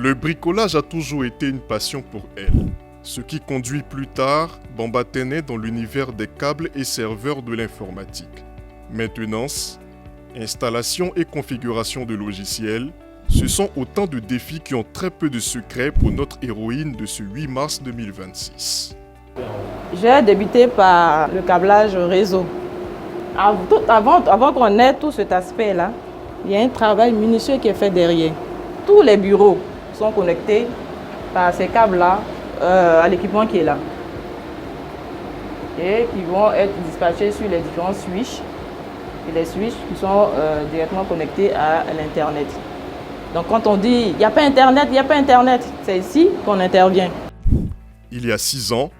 Le bricolage a toujours été une passion pour elle, ce qui conduit plus tard Bamba Téné dans l'univers des câbles et serveurs de l'informatique. Maintenance, installation et configuration de logiciels, ce sont autant de défis qui ont très peu de secrets pour notre héroïne de ce 8 mars 2026. J'ai débuté par le câblage réseau. Avant qu'on ait tout cet aspect-là, il y a un travail minutieux qui est fait derrière. Tous les bureaux sont connectés par ces câbles-là à l'équipement qui est là. Et qui vont être dispatchés sur les différents switches. Et les switches qui sont directement connectés à l'Internet. Donc quand on dit il n'y a pas Internet, c'est ici qu'on intervient. Il y a 6 ans,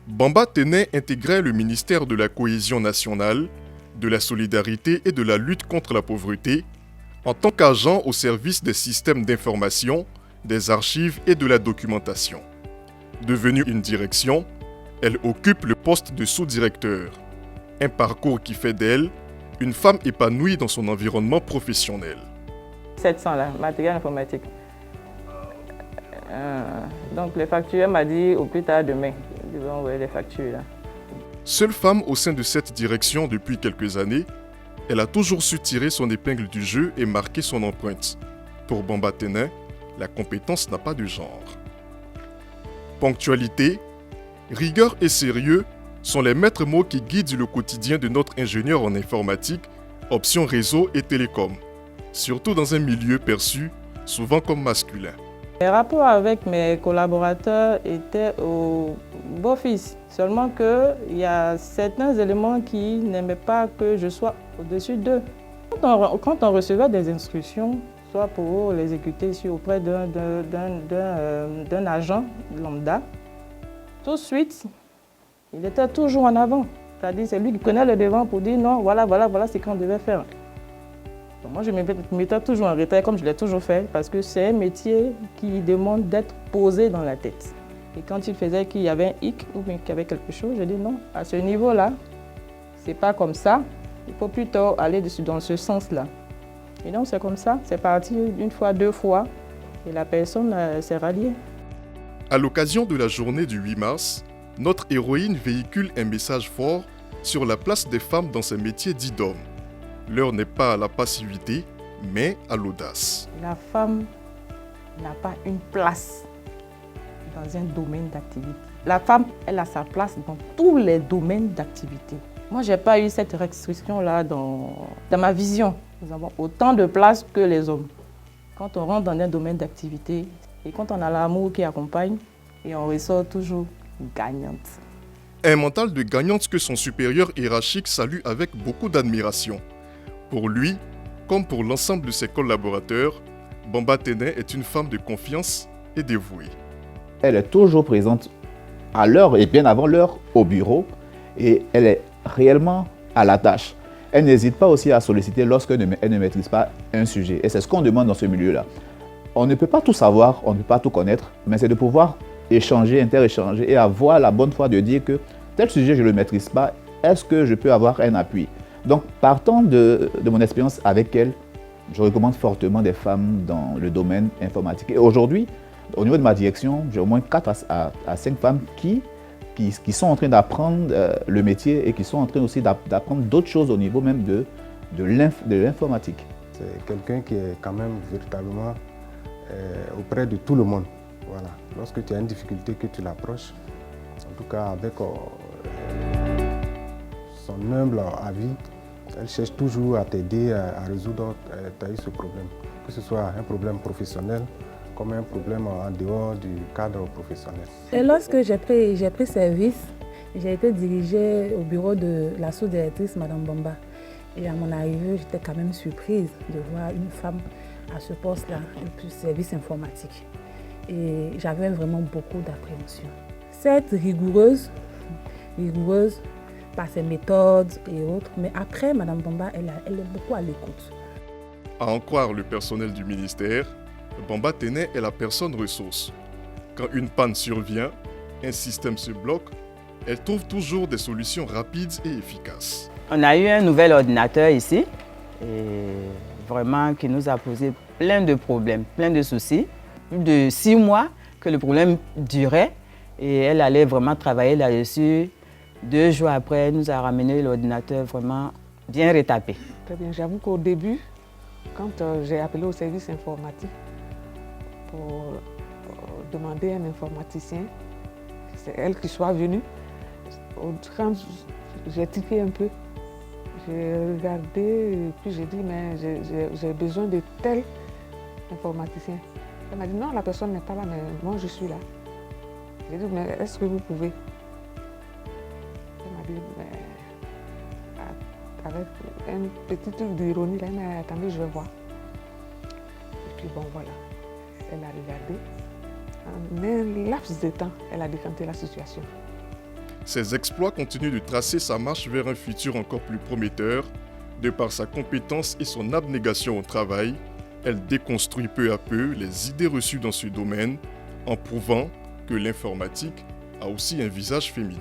Bamba Téné intégrait le ministère de la Cohésion nationale, de la solidarité et de la lutte contre la pauvreté en tant qu'agent au service des systèmes d'information, des archives et de la documentation. Devenue une direction, elle occupe le poste de sous-directeur, un parcours qui fait d'elle une femme épanouie dans son environnement professionnel. 700 là, matériel informatique. Donc les factures, elle m'a dit au plus tard demain, je vais envoyer les factures là. Seule femme au sein de cette direction depuis quelques années, elle a toujours su tirer son épingle du jeu et marquer son empreinte. Pour Bamba Téné, la compétence n'a pas de genre. Ponctualité, rigueur et sérieux sont les maîtres mots qui guident le quotidien de notre ingénieur en informatique, option réseau et télécom, surtout dans un milieu perçu souvent comme masculin. Les rapports avec mes collaborateurs étaient au beau-fils, seulement qu'il y a certains éléments qui n'aimaient pas que je sois au-dessus d'eux. Quand on recevait des instructions, soit pour les exécuter auprès d'un agent lambda, tout de suite, il était toujours en avant. C'est-à-dire c'est lui qui prenait le devant pour dire non, voilà ce qu'on devait faire. Donc moi, je me mettais toujours en retrait comme je l'ai toujours fait parce que c'est un métier qui demande d'être posé dans la tête. Et quand il faisait qu'il y avait un hic ou bien qu'il y avait quelque chose, je dis non, à ce niveau-là, c'est pas comme ça. Il faut plutôt aller dans ce sens-là. Et donc c'est comme ça, c'est parti une fois, 2 fois et la personne s'est ralliée. À l'occasion de la journée du 8 mars, notre héroïne véhicule un message fort sur la place des femmes dans ces métiers dits d'hommes. L'heure n'est pas à la passivité, mais à l'audace. La femme n'a pas une place dans un domaine d'activité. La femme, elle a sa place dans tous les domaines d'activité. Moi, je n'ai pas eu cette restriction-là dans ma vision. Nous avons autant de place que les hommes. Quand on rentre dans un domaine d'activité et quand on a l'amour qui accompagne, et on ressort toujours gagnante. Un mental de gagnante que son supérieur hiérarchique salue avec beaucoup d'admiration. Pour lui, comme pour l'ensemble de ses collaborateurs, Bamba Téné est une femme de confiance et dévouée. Elle est toujours présente à l'heure et bien avant l'heure au bureau et elle est réellement à la tâche. Elle n'hésite pas aussi à solliciter lorsqu'elle ne maîtrise pas un sujet et c'est ce qu'on demande dans ce milieu-là. On ne peut pas tout savoir, on ne peut pas tout connaître, mais c'est de pouvoir échanger, interéchanger et avoir la bonne foi de dire que tel sujet je ne le maîtrise pas, est-ce que je peux avoir un appui? Donc, partant de mon expérience avec elle, je recommande fortement des femmes dans le domaine informatique. Et aujourd'hui, au niveau de ma direction, j'ai au moins 4 à 5 femmes qui sont en train d'apprendre le métier et qui sont en train aussi d'apprendre d'autres choses au niveau même de l'informatique. C'est quelqu'un qui est quand même véritablement auprès de tout le monde. Voilà. Lorsque tu as une difficulté, que tu l'approches, en tout cas avec son humble avis, elle cherche toujours à t'aider à résoudre ce problème. Que ce soit un problème professionnel comme un problème en dehors du cadre professionnel. Et lorsque j'ai pris service, j'ai été dirigée au bureau de la sous-directrice, Madame Bamba. Et à mon arrivée, j'étais quand même surprise de voir une femme à ce poste-là, le service informatique. Et j'avais vraiment beaucoup d'appréhension. Certes, rigoureuse par ses méthodes et autres, mais après, Madame Bamba, elle est beaucoup à l'écoute. À en croire le personnel du ministère, Bamba Téné est la personne ressource. Quand une panne survient, un système se bloque, elle trouve toujours des solutions rapides et efficaces. On a eu un nouvel ordinateur ici, et vraiment qui nous a posé plein de problèmes, plein de soucis. plus de 6 mois que le problème durait. Et elle allait vraiment travailler là-dessus. 2 jours après, elle nous a ramené l'ordinateur vraiment bien retapé. Très bien. J'avoue qu'au début, quand j'ai appelé au service informatique pour demander un informaticien, c'est elle qui soit venue. Quand j'ai tiqué un peu, j'ai regardé et puis j'ai dit, mais j'ai besoin de tel informaticien. Elle m'a dit, non, la personne n'est pas là, mais moi je suis là. J'ai dit, mais est-ce que vous pouvez? Elle m'a dit, mais avec un petit truc d'ironie, là, elle m'a dit, attendez, je vais voir. Et puis bon, voilà, elle a regardé. En un laps de temps, elle a décanté la situation. Ses exploits continuent de tracer sa marche vers un futur encore plus prometteur. De par sa compétence et son abnégation au travail, elle déconstruit peu à peu les idées reçues dans ce domaine en prouvant que l'informatique a aussi un visage féminin.